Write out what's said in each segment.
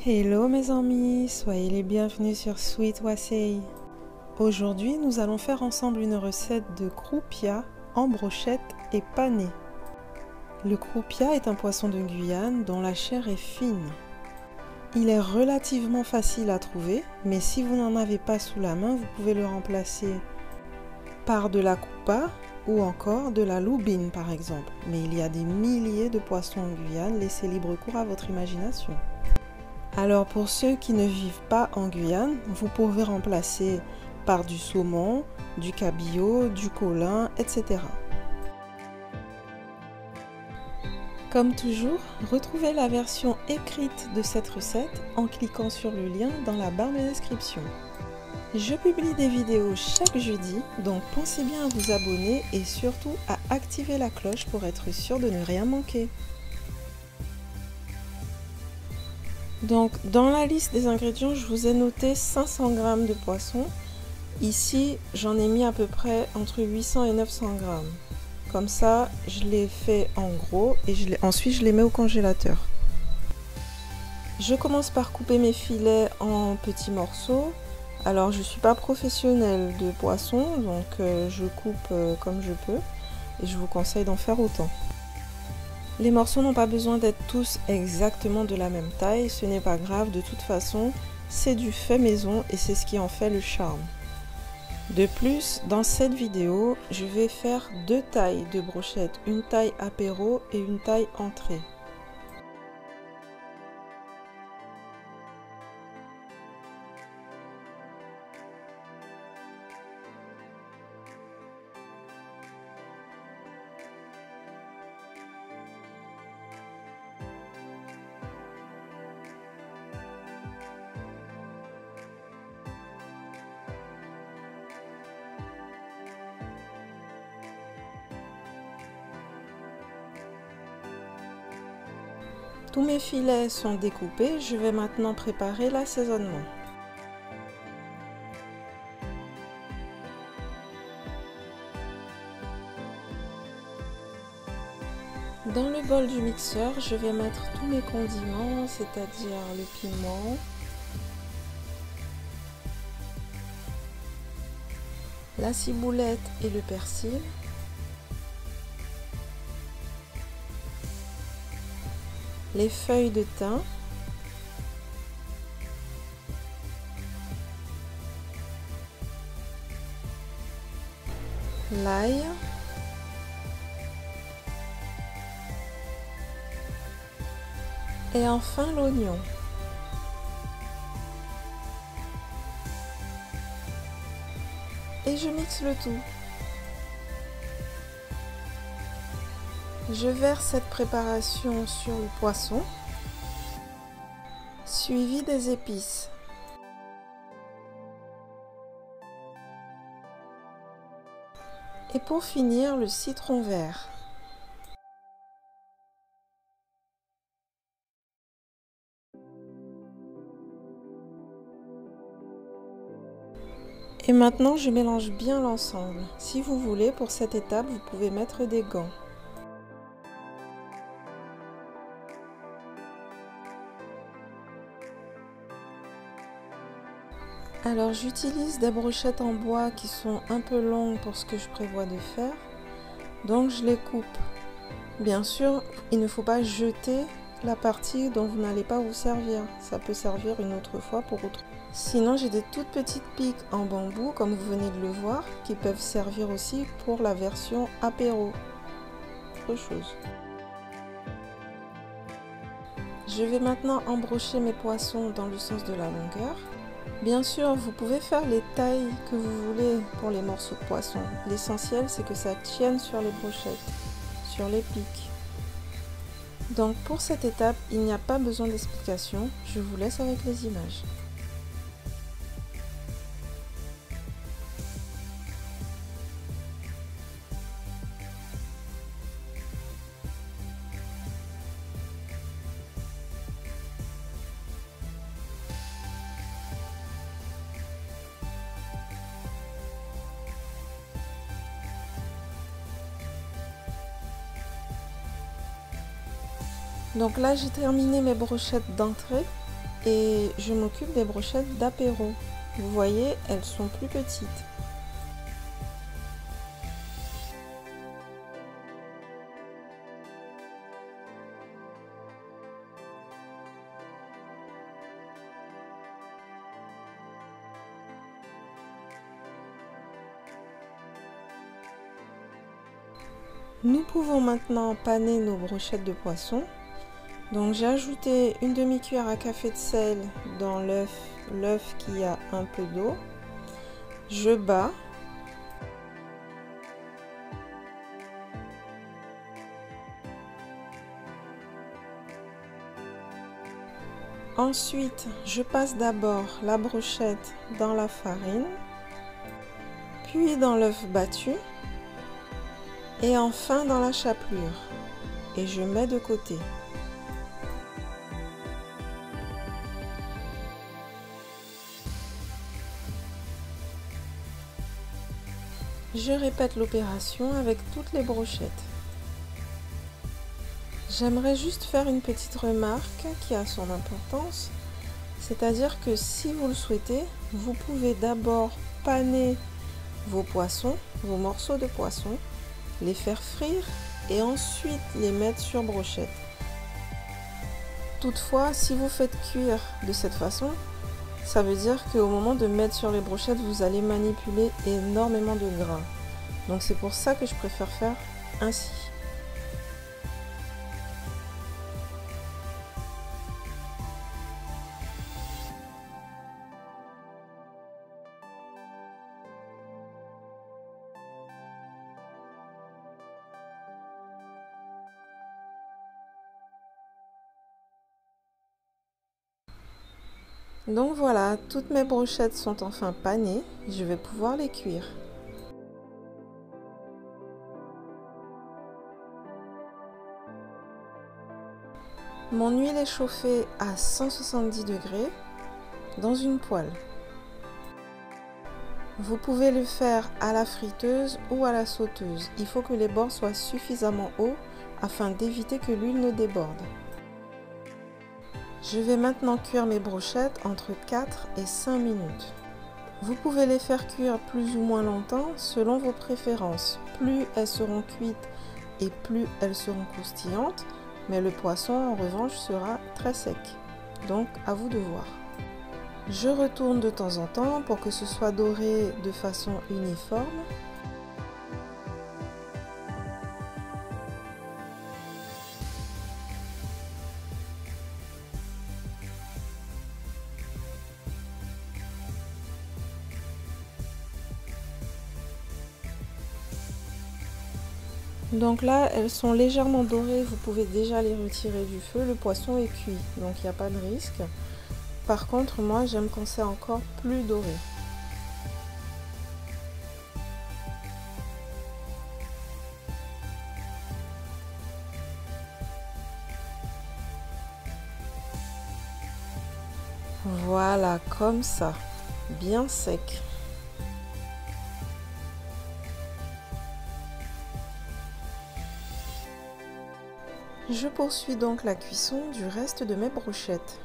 Hello mes amis, soyez les bienvenus sur Sweet Wasei. Aujourd'hui, nous allons faire ensemble une recette de croupia en brochette et pané. Le croupia est un poisson de Guyane dont la chair est fine. Il est relativement facile à trouver, mais si vous n'en avez pas sous la main, vous pouvez le remplacer par de la coupa ou encore de la loubine par exemple. Mais il y a des milliers de poissons en Guyane, laissez libre cours à votre imagination. Alors pour ceux qui ne vivent pas en Guyane, vous pouvez remplacer par du saumon, du cabillaud, du colin, etc. Comme toujours, retrouvez la version écrite de cette recette en cliquant sur le lien dans la barre de description. Je publie des vidéos chaque jeudi, donc pensez bien à vous abonner et surtout à activer la cloche pour être sûr de ne rien manquer. Donc dans la liste des ingrédients, je vous ai noté 500 g de poisson. Ici, j'en ai mis à peu près entre 800 et 900 g. Comme ça, je les fais en gros et ensuite je les mets au congélateur. Je commence par couper mes filets en petits morceaux. Alors je ne suis pas professionnelle de poisson, donc je coupe comme je peux et je vous conseille d'en faire autant. Les morceaux n'ont pas besoin d'être tous exactement de la même taille, ce n'est pas grave, de toute façon, c'est du fait maison et c'est ce qui en fait le charme. De plus, dans cette vidéo, je vais faire deux tailles de brochettes, une taille apéro et une taille entrée. Tous mes filets sont découpés, je vais maintenant préparer l'assaisonnement. Dans le bol du mixeur, je vais mettre tous mes condiments, c'est-à-dire le piment, la ciboulette et le persil. Les feuilles de thym, l'ail, et enfin l'oignon. Et je mixe le tout. Je verse cette préparation sur le poisson, suivi des épices. Et pour finir, le citron vert. Et maintenant, je mélange bien l'ensemble. Si vous voulez, pour cette étape, vous pouvez mettre des gants. Alors j'utilise des brochettes en bois qui sont un peu longues pour ce que je prévois de faire, donc je les coupe. Bien sûr, il ne faut pas jeter la partie dont vous n'allez pas vous servir, ça peut servir une autre fois pour autre. Sinon j'ai des toutes petites piques en bambou comme vous venez de le voir qui peuvent servir aussi pour la version apéro. Autre chose. Je vais maintenant embrocher mes poissons dans le sens de la longueur. Bien sûr, vous pouvez faire les tailles que vous voulez pour les morceaux de poisson. L'essentiel, c'est que ça tienne sur les brochettes, sur les pics. Donc pour cette étape, il n'y a pas besoin d'explication. Je vous laisse avec les images. Donc là j'ai terminé mes brochettes d'entrée. et je m'occupe des brochettes d'apéro. Vous voyez, elles sont plus petites. Nous pouvons maintenant paner nos brochettes de poisson. Donc j'ai ajouté une demi-cuillère à café de sel dans l'œuf qui a un peu d'eau. Je bats. Ensuite, je passe d'abord la brochette dans la farine, puis dans l'œuf battu et enfin dans la chapelure. Et je mets de côté. Je répète l'opération avec toutes les brochettes. J'aimerais juste faire une petite remarque qui a son importance, c'est-à-dire que si vous le souhaitez, vous pouvez d'abord paner vos poissons, vos morceaux de poisson, les faire frire et ensuite les mettre sur brochette. Toutefois, si vous faites cuire de cette façon, ça veut dire qu'au moment de mettre sur les brochettes, vous allez manipuler énormément de gras. Donc c'est pour ça que je préfère faire ainsi. Donc voilà, toutes mes brochettes sont enfin panées, je vais pouvoir les cuire. Mon huile est chauffée à 170 degrés dans une poêle. Vous pouvez le faire à la friteuse ou à la sauteuse. Il faut que les bords soient suffisamment hauts afin d'éviter que l'huile ne déborde. Je vais maintenant cuire mes brochettes entre 4 et 5 minutes. Vous pouvez les faire cuire plus ou moins longtemps selon vos préférences. Plus elles seront cuites et plus elles seront croustillantes, mais le poisson en revanche sera très sec. Donc à vous de voir. Je retourne de temps en temps pour que ce soit doré de façon uniforme. Donc là, elles sont légèrement dorées, vous pouvez déjà les retirer du feu, le poisson est cuit, donc il n'y a pas de risque. Par contre, moi j'aime quand c'est encore plus doré. Voilà, comme ça, bien sec. Je poursuis donc la cuisson du reste de mes brochettes.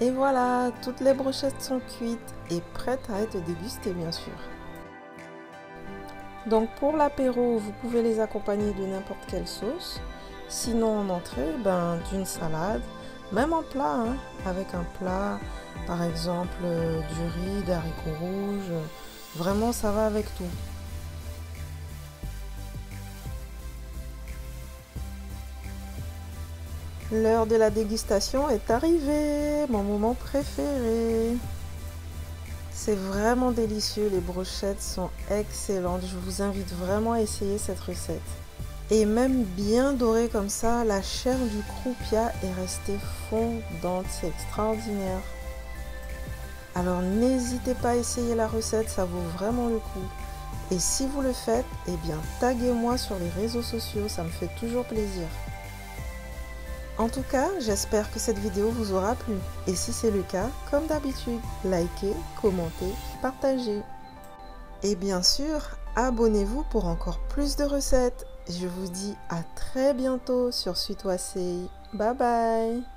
Et voilà, toutes les brochettes sont cuites et prêtes à être dégustées bien sûr. Donc pour l'apéro, vous pouvez les accompagner de n'importe quelle sauce. Sinon en entrée, d'une salade, même en plat, avec un plat, par exemple du riz, des haricots rouges. Vraiment ça va avec tout. L'heure de la dégustation est arrivée, mon moment préféré. C'est vraiment délicieux, les brochettes sont excellentes. Je vous invite vraiment à essayer cette recette. Et même bien dorée comme ça, la chair du croupia est restée fondante, c'est extraordinaire. Alors n'hésitez pas à essayer la recette, ça vaut vraiment le coup. Et si vous le faites, eh bien taguez-moi sur les réseaux sociaux, ça me fait toujours plaisir. En tout cas, j'espère que cette vidéo vous aura plu. Et si c'est le cas, comme d'habitude, likez, commentez, partagez. Et bien sûr, abonnez-vous pour encore plus de recettes. Je vous dis à très bientôt sur Sweet Wasei. Bye bye!